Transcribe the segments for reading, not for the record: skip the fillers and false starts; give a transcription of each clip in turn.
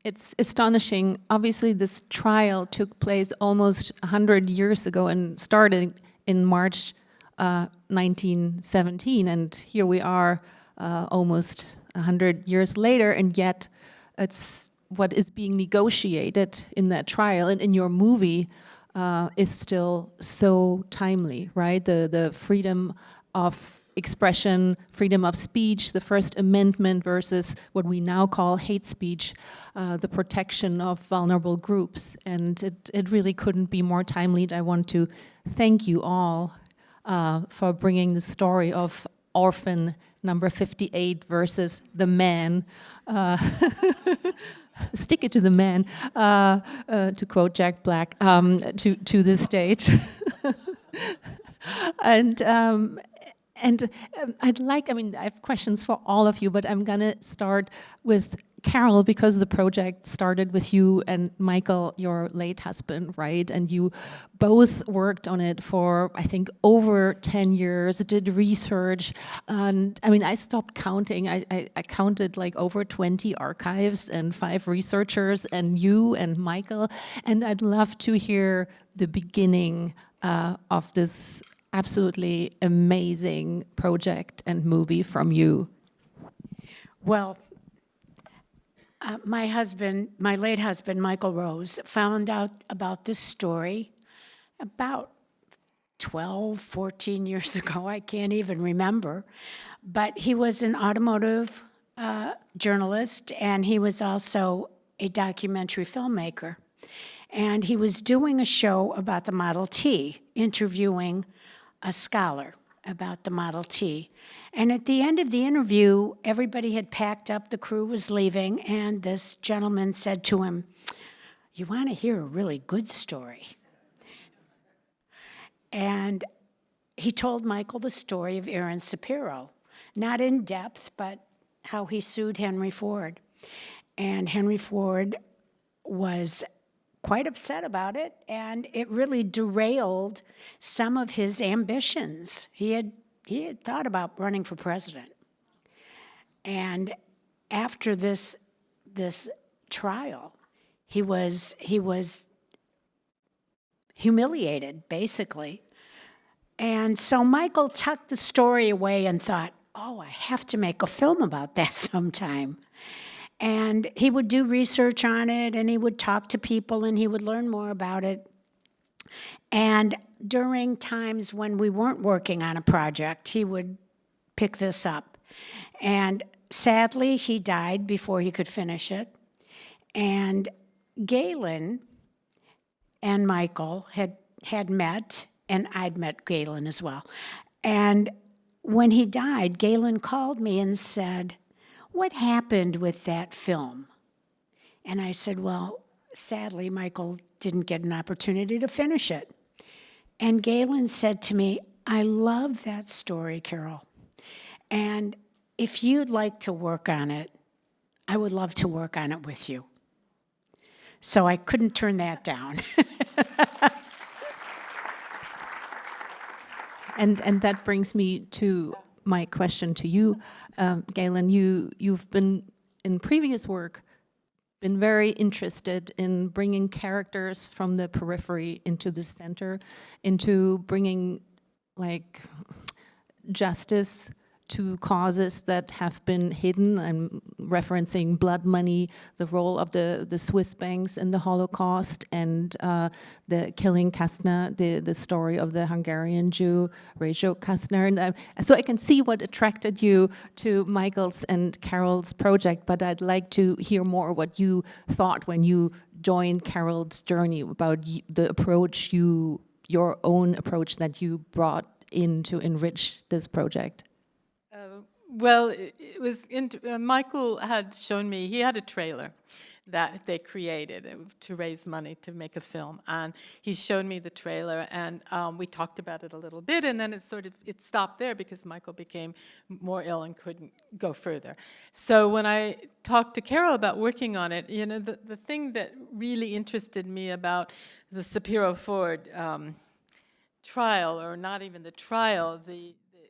It's astonishing. Obviously, this trial took place almost 100 years ago and started in March 1917, and here we are almost 100 years later, and yet it's what is being negotiated in that trial and in your movie is still so timely, right? The freedom of expression, freedom of speech, the First Amendment versus what we now call hate speech, the protection of vulnerable groups, and it really couldn't be more timely. I want to thank you all for bringing the story of orphan number 58 versus the man, stick it to the man, to quote Jack Black, to the stage. And I'd like, I have questions for all of you, but I'm gonna start with Carol, because the project started with you and Michael, your late husband, right? And you both worked on it for, I think, over 10 years, did research. And I stopped counting. I counted like over 20 archives and 5 researchers and you and Michael. And I'd love to hear the beginning of this absolutely amazing project and movie from you. Well, my late husband, Michael Rose, found out about this story about 12, 14 years ago. I can't even remember. But he was an automotive journalist, and he was also a documentary filmmaker. And he was doing a show about the Model T, interviewing a scholar about the Model T. And at the end of the interview, everybody had packed up, the crew was leaving, and this gentleman said to him, "You want to hear a really good story?" And he told Michael the story of Aaron Sapiro, not in depth, but how he sued Henry Ford. And Henry Ford was quite upset about it, and it really derailed some of his ambitions. He had thought about running for president. And after this trial, he was humiliated, basically. And so Michael tucked the story away and thought, oh, I have to make a film about that sometime. And he would do research on it, and he would talk to people, and he would learn more about it. And during times when we weren't working on a project, he would pick this up. And sadly, he died before he could finish it. And Gaylen and Michael had met, and I'd met Gaylen as well. And when he died, Gaylen called me and said, "What happened with that film?" And I said, well, sadly, Michael didn't get an opportunity to finish it. And Gaylen said to me, "I love that story, Carol. And if you'd like to work on it, I would love to work on it with you." So I couldn't turn that down. And that brings me to my question to you, Gaylen. You've been, in previous work, been very interested in bringing characters from the periphery into the center, into bringing like justice to causes that have been hidden. I'm referencing blood money, the role of the Swiss banks in the Holocaust, and the killing Kastner, the story of the Hungarian Jew, Rejo Kastner. And so I can see what attracted you to Michael's and Carol's project, but I'd like to hear more what you thought when you joined Carol's journey, about the approach your own approach that you brought in to enrich this project. Well, it was Michael had shown me, he had a trailer that they created to raise money to make a film, and he showed me the trailer, and we talked about it a little bit, and then it stopped there because Michael became more ill and couldn't go further. So when I talked to Carol about working on it, you know, the thing that really interested me about the Sapiro Ford trial, or not even the trial,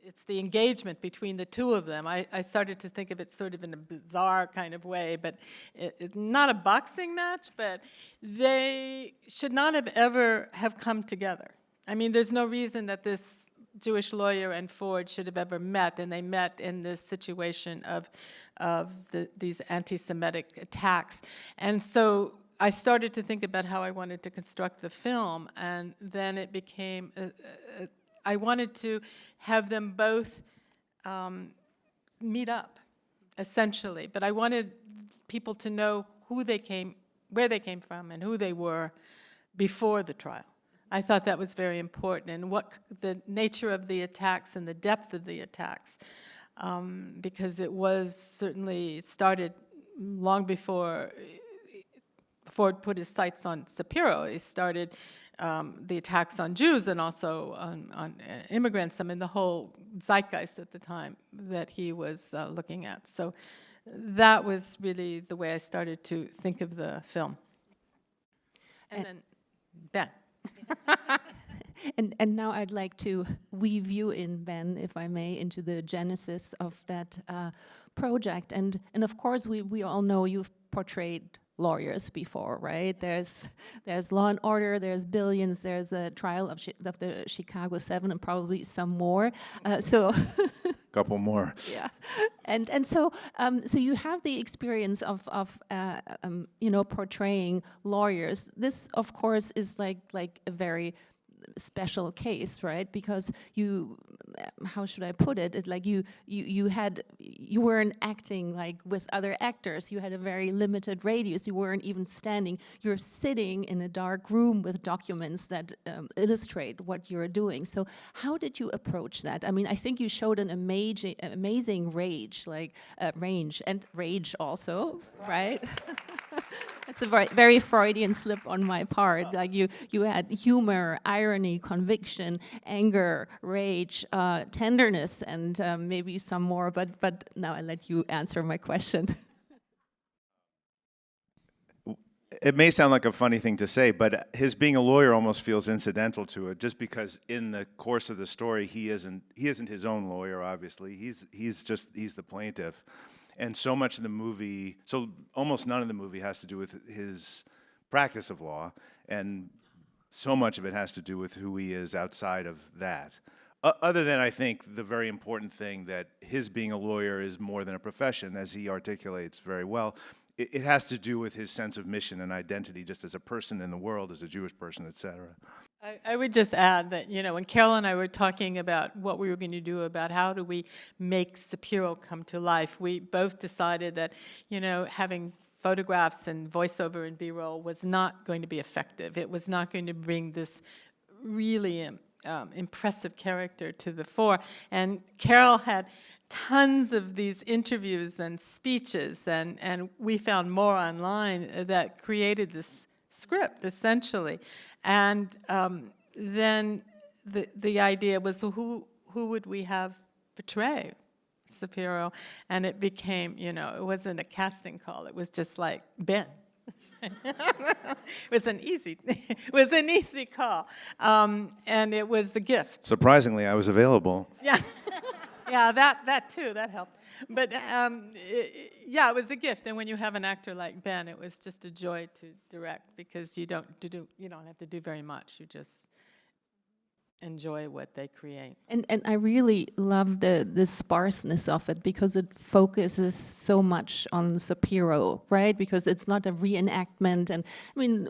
it's the engagement between the two of them. I started to think of it sort of in a bizarre kind of way, but not a boxing match, but they should not have ever have come together. I mean, there's no reason that this Jewish lawyer and Ford should have ever met, and they met in this situation of these anti-Semitic attacks. And so I started to think about how I wanted to construct the film, and then it became, I wanted to have them both meet up, essentially, but I wanted people to know who they came, where they came from, and who they were before the trial. I thought that was very important, and what the nature of the attacks and the depth of the attacks, because it was certainly started long before Ford put his sights on Sapiro. He started the attacks on Jews and also on immigrants. I mean, the whole zeitgeist at the time that he was looking at. So that was really the way I started to think of the film. And then Ben. And now I'd like to weave you in, Ben, if I may, into the genesis of that project. And of course, we all know you've portrayed lawyers before, right? There's Law and Order, there's Billions, there's a trial of the Chicago 7, and probably some more. So couple more. Yeah, and so you have the experience of portraying lawyers. This, of course, is like a very special case, right? Because you, how should I put it? It's like you weren't acting like with other actors. You had a very limited radius. You weren't even standing. You're sitting in a dark room with documents that illustrate what you're doing. So how did you approach that? I mean, I think you showed an amazing range and rage also, right? That's a very Freudian slip on my part. Like you had humor, irony, conviction, anger, rage, tenderness, and maybe some more. But now I let you answer my question. It may sound like a funny thing to say, but his being a lawyer almost feels incidental to it, just because in the course of the story he isn't his own lawyer. Obviously, he's the plaintiff. And so much of the movie, so almost none of the movie has to do with his practice of law, and so much of it has to do with who he is outside of that. Other than, I think, the very important thing that his being a lawyer is more than a profession, as he articulates very well. It has to do with his sense of mission and identity just as a person in the world, as a Jewish person, et cetera. I would just add that, when Carol and I were talking about what we were going to do about how do we make Sapiro come to life, we both decided that, having photographs and voiceover and B-roll was not going to be effective. It was not going to bring this really impressive character to the fore. And Carol had tons of these interviews and speeches, and we found more online that created this script, essentially. And then the idea was, who would we have portray Sapiro? And it became, it wasn't a casting call. It was just like, Ben. It was an easy call. And it was a gift. Surprisingly, I was available. Yeah. Yeah, that too, that helped. But it was a gift. And when you have an actor like Ben, it was just a joy to direct, because you don't have to do very much. You just enjoy what they create. And I really love the sparseness of it, because it focuses so much on Sapiro, right? Because it's not a reenactment. And I mean,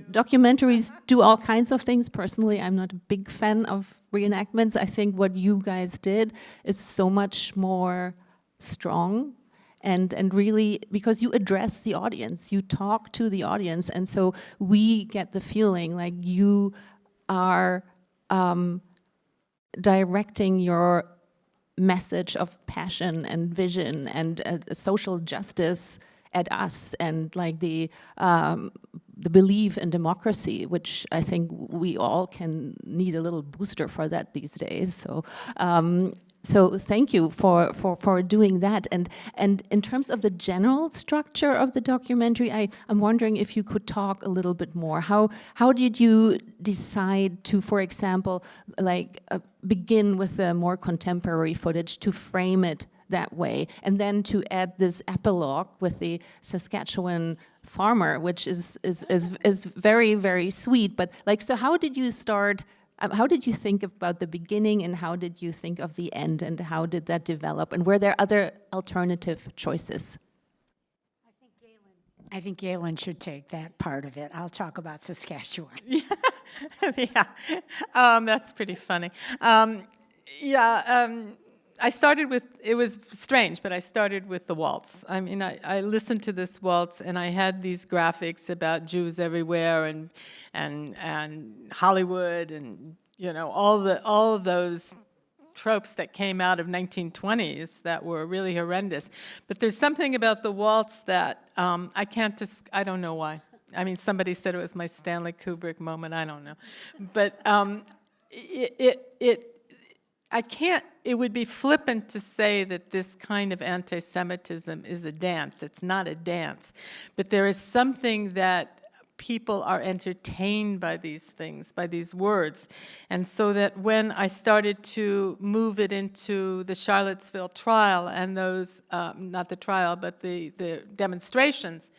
documentaries do all kinds of things. Personally, I'm not a big fan of reenactments. I think what you guys did is so much more strong, and really, because you address the audience, you talk to the audience, and so we get the feeling like you are directing your message of passion and vision and social justice at us, and like the belief in democracy, which I think we all can need a little booster for that these days. So, So thank you for doing that. And in terms of the general structure of the documentary, I'm wondering if you could talk a little bit more. How did you decide to, for example, like begin with the more contemporary footage to frame it that way, and then to add this epilogue with the Saskatchewan farmer, which is very, very sweet. But like, so how did you start? How did you think about the beginning, and how did you think of the end, and how did that develop? And were there other alternative choices? I think Gaylen should take that part of it. I'll talk about Saskatchewan. Yeah, that's pretty funny. I started with, it was strange, but I started with the waltz. I mean, I listened to this waltz, and I had these graphics about Jews everywhere, and Hollywood, and you know, all of those tropes that came out of 1920s that were really horrendous. But there's something about the waltz that I don't know why. I mean, somebody said it was my Stanley Kubrick moment. I don't know, but it would be flippant to say that this kind of anti-Semitism is a dance. It's not a dance. But there is something that people are entertained by these things, by these words. And so that when I started to move it into the Charlottesville trial and those, not the trial, but the demonstrations,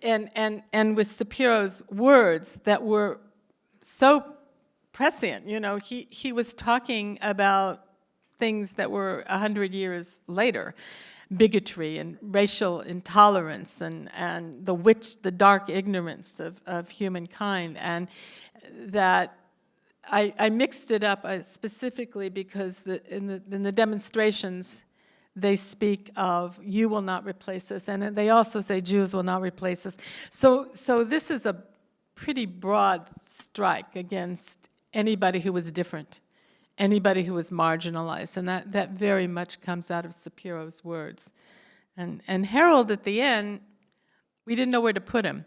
and with Sapiro's words that were so prescient, you know, he was talking about things that were 100 years later, bigotry and racial intolerance and the dark ignorance of humankind, and that I mixed it up specifically because in the demonstrations they speak of "you will not replace us," and they also say Jews will not replace us. So this is a pretty broad strike against anybody who was different, anybody who was marginalized, and that very much comes out of Sapiro's words. And Harold, at the end, we didn't know where to put him.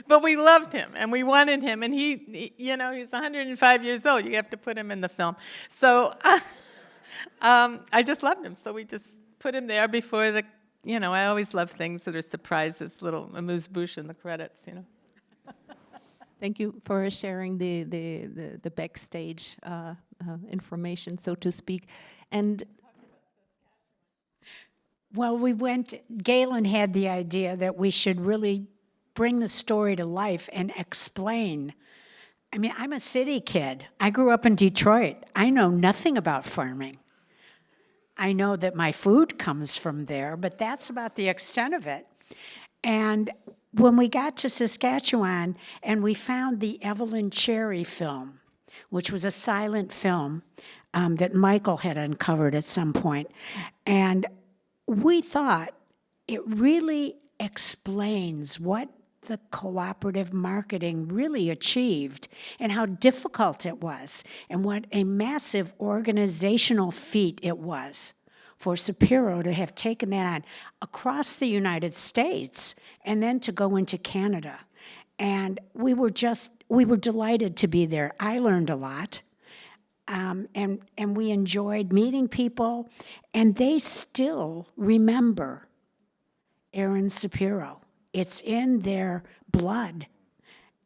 But we loved him, and we wanted him, and he you know, he's 105 years old. You have to put him in the film. So I just loved him, so we just put him there before the, you know, I always love things that are surprises, little amuse-bouche in the credits, you know. Thank you for sharing the backstage information, so to speak. And Well, Gaylen had the idea that we should really bring the story to life and explain. I mean, I'm a city kid. I grew up in Detroit. I know nothing about farming. I know that my food comes from there, but that's about the extent of it. And when we got to Saskatchewan and we found the Evelyn Cherry film, which was a silent film that Michael had uncovered at some point, and we thought it really explains what the cooperative marketing really achieved and how difficult it was and what a massive organizational feat it was for Sapiro to have taken that on across the United States and then to go into Canada. And we were delighted to be there. I learned a lot. And we enjoyed meeting people, and they still remember Aaron Sapiro. It's in their blood,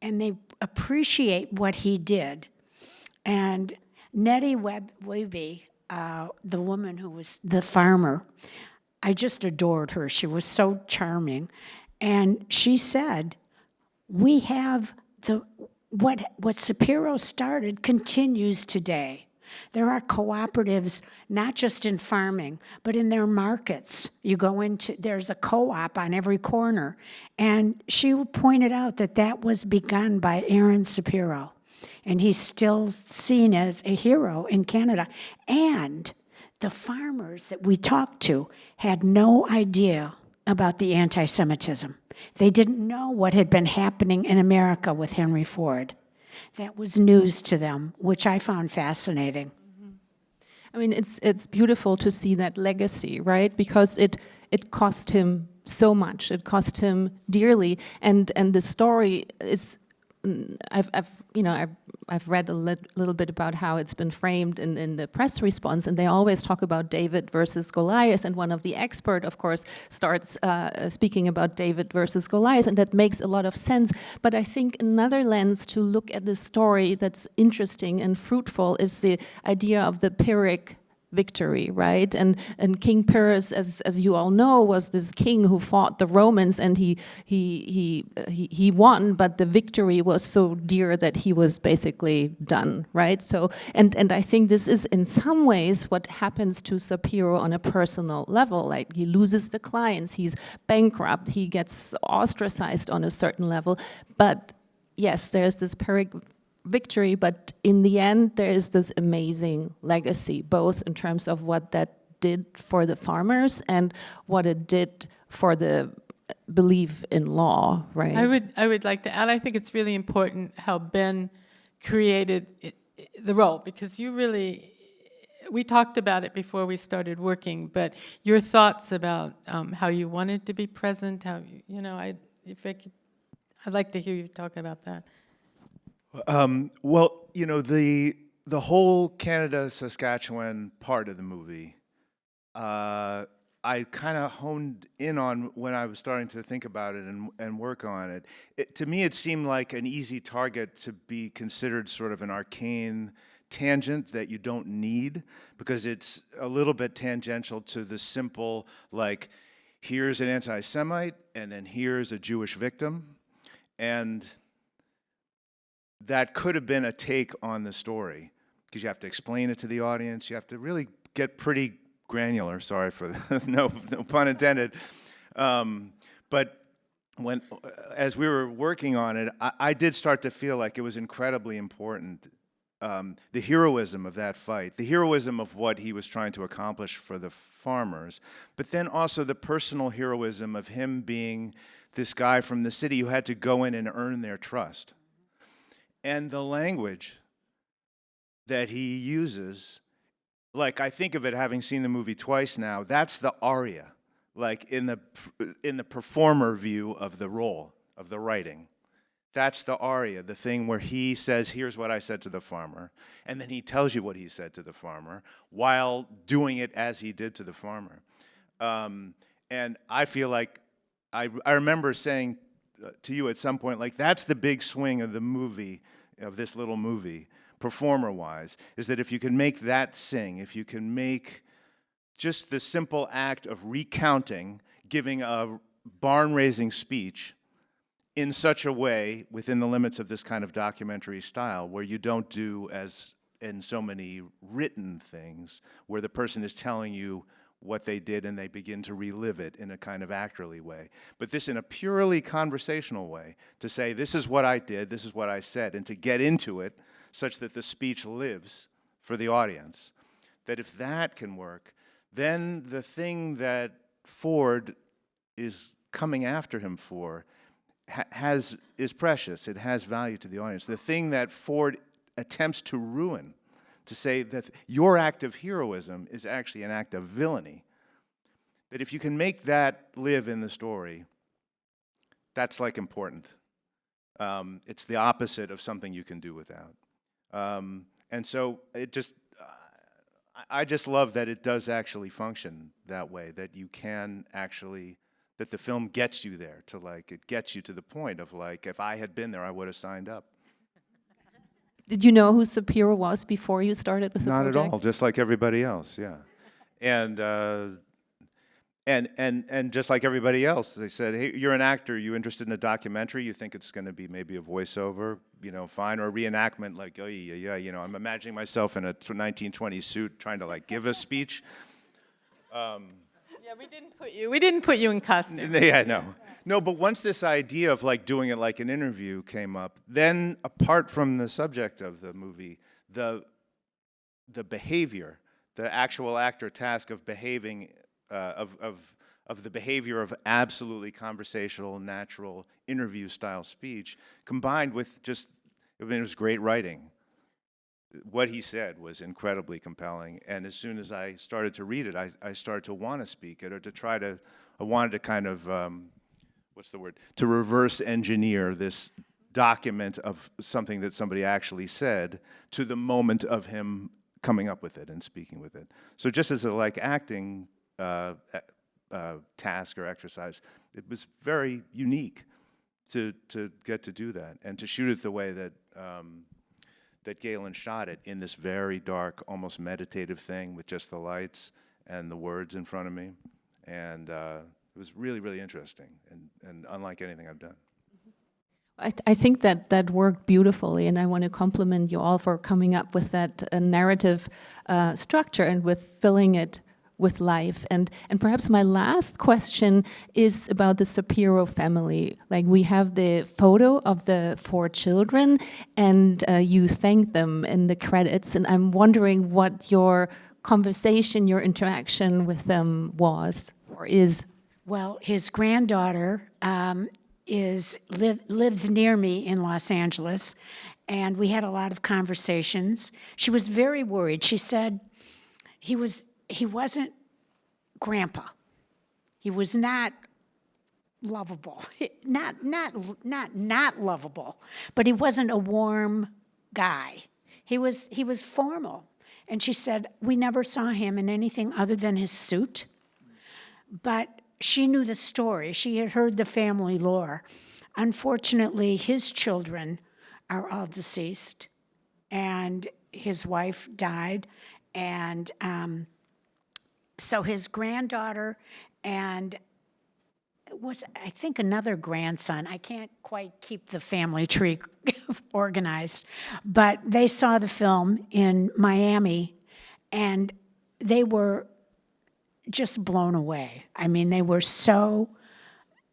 and they appreciate what he did. And Nettie Webby, the woman who was the farmer, I just adored her. She was so charming. And she said, we have what Sapiro started continues today. There are cooperatives, not just in farming, but in their markets. You go into, there's a co-op on every corner. And she pointed out that was begun by Aaron Sapiro. And he's still seen as a hero in Canada. And the farmers that we talked to had no idea about the anti-Semitism. They didn't know what had been happening in America with Henry Ford. That was news to them, which I found fascinating. I mean, it's beautiful to see that legacy, right? Because it cost him so much. It cost him dearly, and the story is. I've I've read a little bit about how it's been framed in the press response, and they always talk about David versus Goliath, and one of the expert, of course, starts speaking about David versus Goliath, and that makes a lot of sense. But I think another lens to look at this story that's interesting and fruitful is the idea of the Pyrrhic victory, right? And King Pyrrhus, as you all know, was this king who fought the Romans, and he won, but the victory was so dear that he was basically done, right? So, and I think this is in some ways what happens to Sapiro on a personal level. Like, he loses the clients, he's bankrupt, he gets ostracized on a certain level, but yes, there's this Pyrrhic victory, but in the end there is this amazing legacy, both in terms of what that did for the farmers and what it did for the belief in law, right? I would like to add, I think it's really important how Ben created the role, because we talked about it before we started working, but your thoughts about how you wanted to be present, how, I'd like to hear you talk about that. Well, the whole Canada-Saskatchewan part of the movie, I kind of honed in on when I was starting to think about it and work on it. To me, it seemed like an easy target to be considered sort of an arcane tangent that you don't need, because it's a little bit tangential to the simple, like, here's an anti-Semite, and then here's a Jewish victim, and that could have been a take on the story, because you have to explain it to the audience. You have to really get pretty granular. Sorry for the, no pun intended. But as we were working on it, I did start to feel like it was incredibly important. The heroism of that fight, the heroism of what he was trying to accomplish for the farmers, but then also the personal heroism of him being this guy from the city who had to go in and earn their trust. And the language that he uses, like, I think of it, having seen the movie twice now, that's the aria, like in the performer view of the role, of the writing. That's the aria, the thing where he says, here's what I said to the farmer, and then he tells you what he said to the farmer while doing it as he did to the farmer. And I feel like, I remember saying to you at some point, like, that's the big swing of the movie, of this little movie, performer-wise, is that if you can make that sing, if you can make just the simple act of recounting, giving a barn-raising speech in such a way, within the limits of this kind of documentary style, where you don't do, as in so many written things, where the person is telling you what they did and they begin to relive it in a kind of actorly way. But this in a purely conversational way, to say, this is what I did, this is what I said, and to get into it such that the speech lives for the audience. That if that can work, then the thing that Ford is coming after him for is precious. It has value to the audience. The thing that Ford attempts to ruin, to say that your act of heroism is actually an act of villainy, that if you can make that live in the story, that's, like, important. It's the opposite of something you can do without. And so it just, I just love that it does actually function that way, that you can actually, that the film gets you there, to, like, it gets you to the point of, like, if I had been there, I would have signed up. Did you know who Sapiro was before you started with the project? Not at all, just like everybody else, yeah. And just like everybody else, they said, hey, you're an actor, you interested in a documentary, you think it's going to be maybe a voiceover, fine, or a reenactment, like, oh, yeah, I'm imagining myself in a 1920s suit trying to, like, give a speech. Yeah, we didn't put you in costume. Yeah, no, but once this idea of, like, doing it like an interview came up, then apart from the subject of the movie, the behavior, the actual actor task of behaving, of the behavior of absolutely conversational, natural, interview-style speech, combined with just, it was great writing. What he said was incredibly compelling, and as soon as I started to read it, I started to want to speak it, or I wanted to kind of, what's the word, to reverse engineer this document of something that somebody actually said to the moment of him coming up with it and speaking with it. So just as a like acting task or exercise, it was very unique to get to do that and to shoot it the way that that Gaylen shot it, in this very dark, almost meditative thing with just the lights and the words in front of me. And it was really, really interesting and unlike anything I've done. I think that worked beautifully, and I want to compliment you all for coming up with that narrative structure and with filling it with life. And perhaps my last question is about the Sapiro family. Like, we have the photo of the 4 children, and you thank them in the credits, and I'm wondering what your conversation, your interaction with them was or is. Well, his granddaughter lives near me in Los Angeles, and we had a lot of conversations. She was very worried. She said he wasn't grandpa. He was not lovable. Not lovable, but he wasn't a warm guy. He was formal. And she said, we never saw him in anything other than his suit. But she knew the story. She had heard the family lore. Unfortunately, his children are all deceased, and his wife died, and so his granddaughter and was, I think, another grandson. I can't quite keep the family tree organized, but they saw the film in Miami, and they were just blown away. I mean, they were so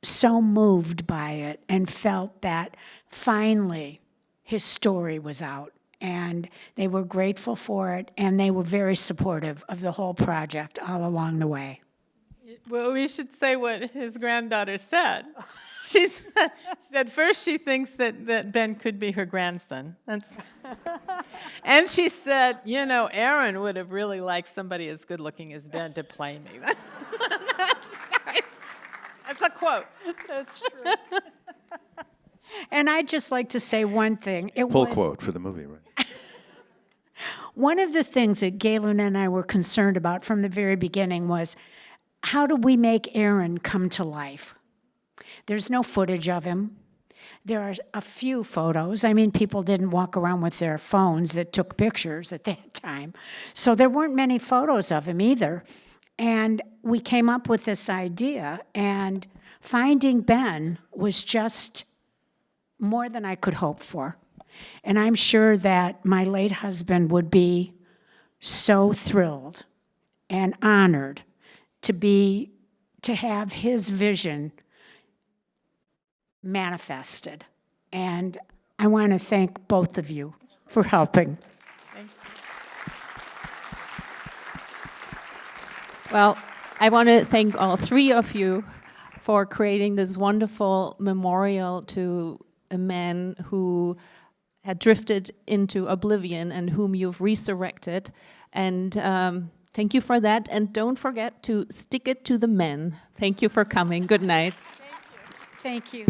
moved by it and felt that finally his story was out. And they were grateful for it, and they were very supportive of the whole project all along the way. Well, we should say what his granddaughter said. She said first she thinks that Ben could be her grandson. And she said, you know, Aaron would have really liked somebody as good looking as Ben to play me. Sorry. That's a quote. That's true. And I'd just like to say one thing. Pull quote for the movie, right? One of the things that Gaylen and I were concerned about from the very beginning was, how do we make Aaron come to life? There's no footage of him. There are a few photos. I mean, people didn't walk around with their phones that took pictures at that time. So there weren't many photos of him either. And we came up with this idea, and finding Ben was just more than I could hope for. And I'm sure that my late husband would be so thrilled and honored to have his vision manifested. And I want to thank both of you for helping. Thank you. Well, I want to thank all 3 of you for creating this wonderful memorial to a man who had drifted into oblivion and whom you've resurrected. And thank you for that. And don't forget to stick it to the men. Thank you for coming. Good night. Thank you.